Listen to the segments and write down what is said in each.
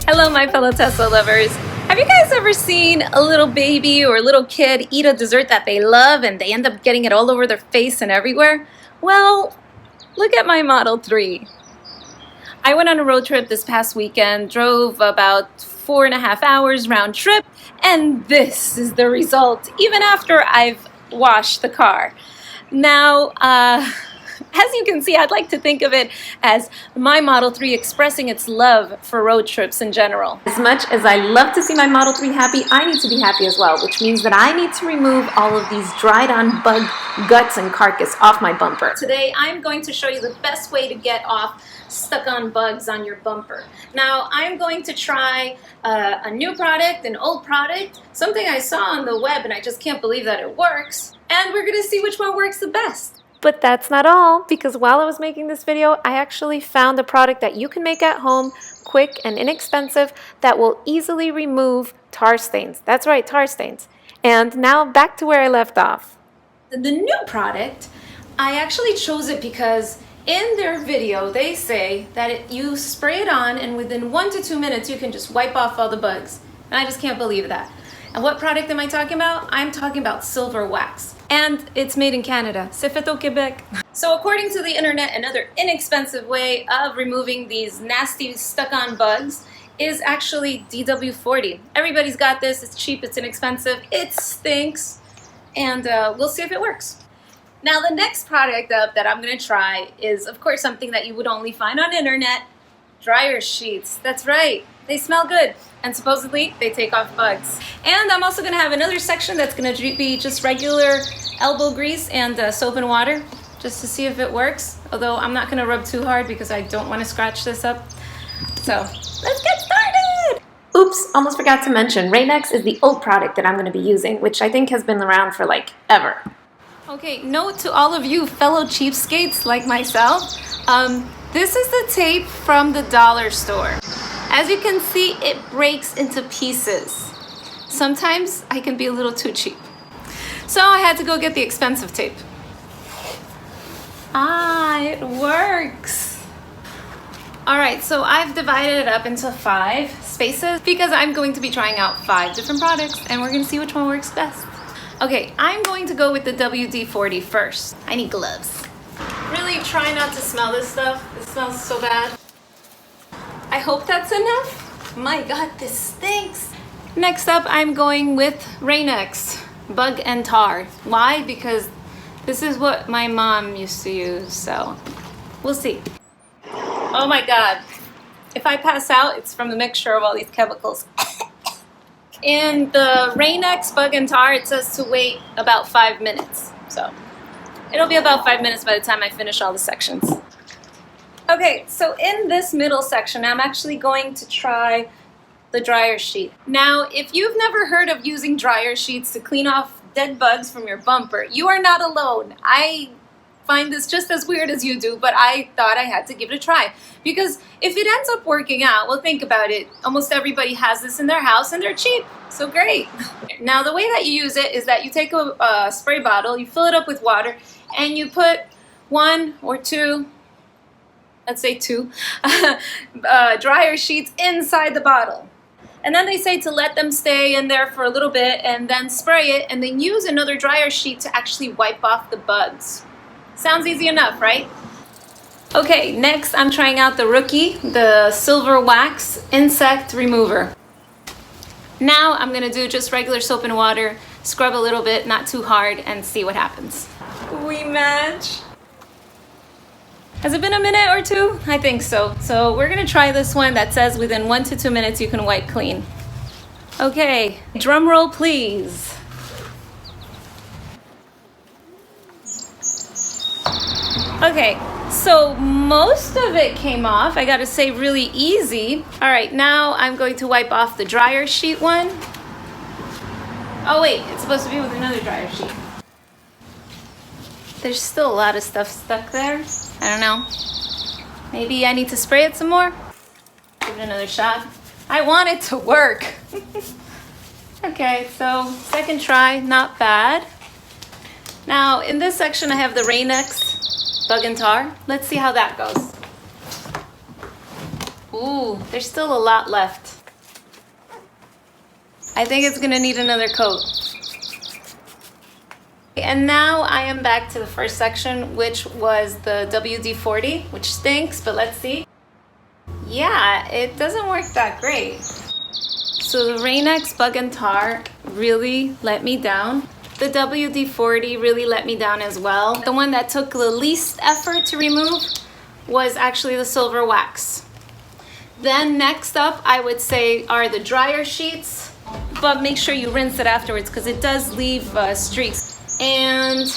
Hello, my fellow Tesla lovers. Have you guys ever seen a little baby or a little kid eat a dessert that they love and they end up getting it all over their face and everywhere? Well, look at my Model 3. I went on a road trip this past weekend, drove about 4.5 hours round trip, and this is the result, even after I've washed the car. Now, as you can see, I'd like to think of it as my Model 3 expressing its love for road trips in general. As much as I love to see my Model 3 happy, I need to be happy as well, which means that I need to remove all of these dried on bug guts and carcass off my bumper. Today, I'm going to show you the best way to get off stuck on bugs on your bumper. Now, I'm going to try a new product, an old product, something I saw on the web and I just can't believe that it works. And we're gonna see which one works the best. But that's not all, because while I was making this video, I actually found a product that you can make at home, quick and inexpensive, that will easily remove tar stains. That's right, tar stains. And now back to where I left off. The new product, I actually chose it because in their video, they say that you spray it on and within 1 to 2 minutes, you can just wipe off all the bugs. And I just can't believe that. And what product am I talking about? I'm talking about Silver Wax. And it's made in Canada. C'est fait au Québec. So according to the internet, another inexpensive way of removing these nasty stuck-on bugs is actually DW40. Everybody's got this. It's cheap, it's inexpensive, it stinks, and we'll see if it works. Now the next product up that I'm gonna try is, of course, something that you would only find on the internet, dryer sheets. That's right, they smell good. And supposedly they take off bugs. And I'm also gonna have another section that's gonna be just regular elbow grease and soap and water, just to see if it works. Although I'm not gonna rub too hard because I don't wanna scratch this up. So let's get started. Oops, almost forgot to mention, Rain-X is the old product that I'm gonna be using, which I think has been around for like ever. Okay, note to all of you fellow cheapskates like myself, this is the tape from the dollar store. As you can see, it breaks into pieces. Sometimes I can be a little too cheap. So I had to go get the expensive tape. Ah, it works. All right, so I've divided it up into 5 spaces because I'm going to be trying out 5 different products and we're gonna see which one works best. Okay, I'm going to go with the WD-40 first. I need gloves. Really try not to smell this stuff. It smells so bad. I hope that's enough. My God, this stinks. Next up, I'm going with Rain-X, Bug and Tar. Why? Because this is what my mom used to use, so we'll see. Oh my God. If I pass out, it's from the mixture of all these chemicals. In the Rain-X Bug and Tar, it says to wait about 5 minutes. So it'll be about 5 minutes by the time I finish all the sections. Okay, so in this middle section, I'm actually going to try the dryer sheet. Now, if you've never heard of using dryer sheets to clean off dead bugs from your bumper, you are not alone. I find this just as weird as you do, but I thought I had to give it a try. Because if it ends up working out, well, think about it. Almost everybody has this in their house and they're cheap, so great. Now, the way that you use it is that you take a spray bottle, you fill it up with water, and you put 1 or 2, let's say 2, dryer sheets inside the bottle. And then they say to let them stay in there for a little bit and then spray it and then use another dryer sheet to actually wipe off the bugs. Sounds easy enough, right? Okay, next I'm trying out the Rookie, the Silver Wax Insect Remover. Now I'm gonna do just regular soap and water, scrub a little bit, not too hard, and see what happens. We match. Has it been a minute or 2? I think so. So we're gonna try this one that says within 1 to 2 minutes you can wipe clean. Okay, drum roll please. Okay, so most of it came off. I gotta say, really easy. All right, now I'm going to wipe off the dryer sheet one. Oh wait, it's supposed to be with another dryer sheet. There's still a lot of stuff stuck there. I don't know. Maybe I need to spray it some more? Give it another shot. I want it to work. Okay, so second try, not bad. Now in this section I have the Rain-X Bug and Tar. Let's see how that goes. Ooh, there's still a lot left. I think it's gonna need another coat. And now I am back to the first section, which was the WD-40, which stinks, but let's see. Yeah, it doesn't work that great. So the Rain-X Bug and Tar really let me down. The WD-40 really let me down as well. The one that took the least effort to remove was actually the Silver Wax. Then next up, I would say, are the dryer sheets, but make sure you rinse it afterwards because it does leave streaks. And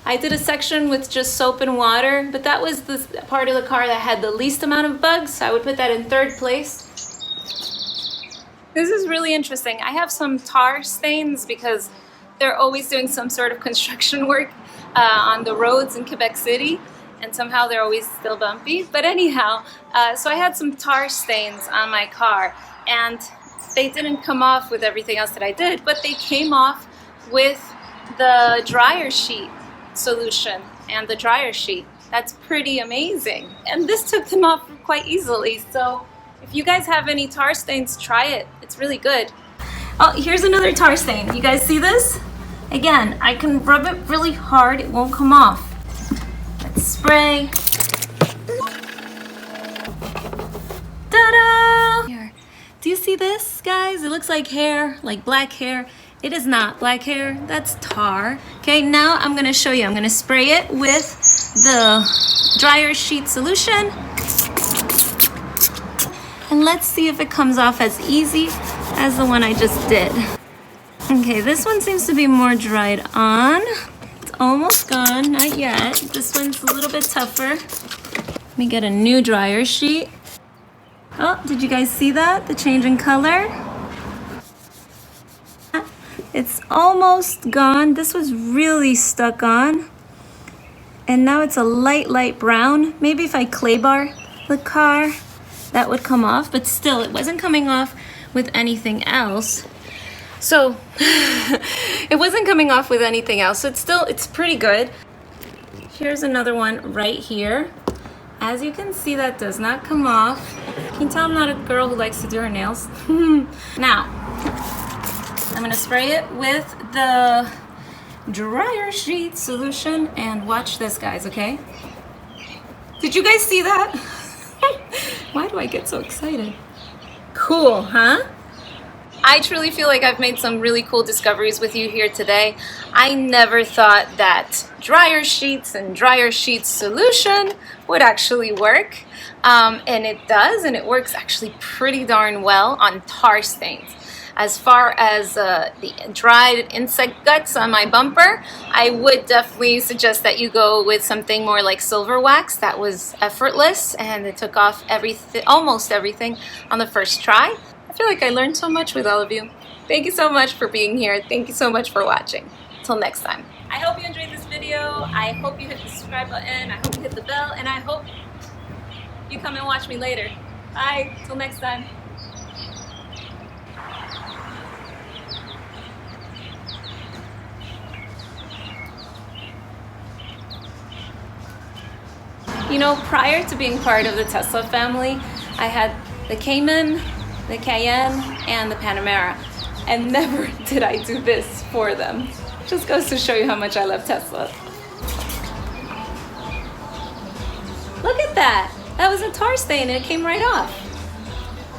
I did a section with just soap and water, but that was the part of the car that had the least amount of bugs. So I would put that in third place. This is really interesting. I have some tar stains because they're always doing some sort of construction work on the roads in Quebec City, and somehow they're always still bumpy. But anyhow, so I had some tar stains on my car, and they didn't come off with everything else that I did, but they came off with the dryer sheet solution and the dryer sheet. That's pretty amazing. And this took them off quite easily. So if you guys have any tar stains, try it. It's really good. Oh, here's another tar stain. You guys see this? Again, I can rub it really hard. It won't come off. Let's spray. Ta-da! Here. Do you see this, guys? It looks like hair, like black hair. It is not black hair, that's tar. Okay, now I'm gonna show you. I'm gonna spray it with the dryer sheet solution. And let's see if it comes off as easy as the one I just did. Okay, this one seems to be more dried on. It's almost gone, not yet. This one's a little bit tougher. Let me get a new dryer sheet. Oh, did you guys see that? The change in color? It's almost gone. This was really stuck on. And now it's a light brown. Maybe if I clay bar the car, that would come off. But still, it wasn't coming off with anything else. So, it wasn't coming off with anything else. So it's pretty good. Here's another one right here. As you can see, that does not come off. Can you tell I'm not a girl who likes to do her nails? Now, I'm gonna spray it with the dryer sheet solution and watch this, guys, okay? Did you guys see that? Why do I get so excited? Cool, huh? I truly feel like I've made some really cool discoveries with you here today. I never thought that dryer sheets and dryer sheet solution would actually work. And it does, and it works actually pretty darn well on tar stains. As far as the dried insect guts on my bumper, I would definitely suggest that you go with something more like Silver Wax. That was effortless, and it took off almost everything on the first try. I feel like I learned so much with all of you. Thank you so much for being here. Thank you so much for watching. Till next time. I hope you enjoyed this video. I hope you hit the subscribe button. I hope you hit the bell, and I hope you come and watch me later. Bye. Till next time. You know, prior to being part of the Tesla family, I had the Cayman, the Cayenne, and the Panamera. And never did I do this for them. Just goes to show you how much I love Tesla. Look at that. That was a tar stain and it came right off.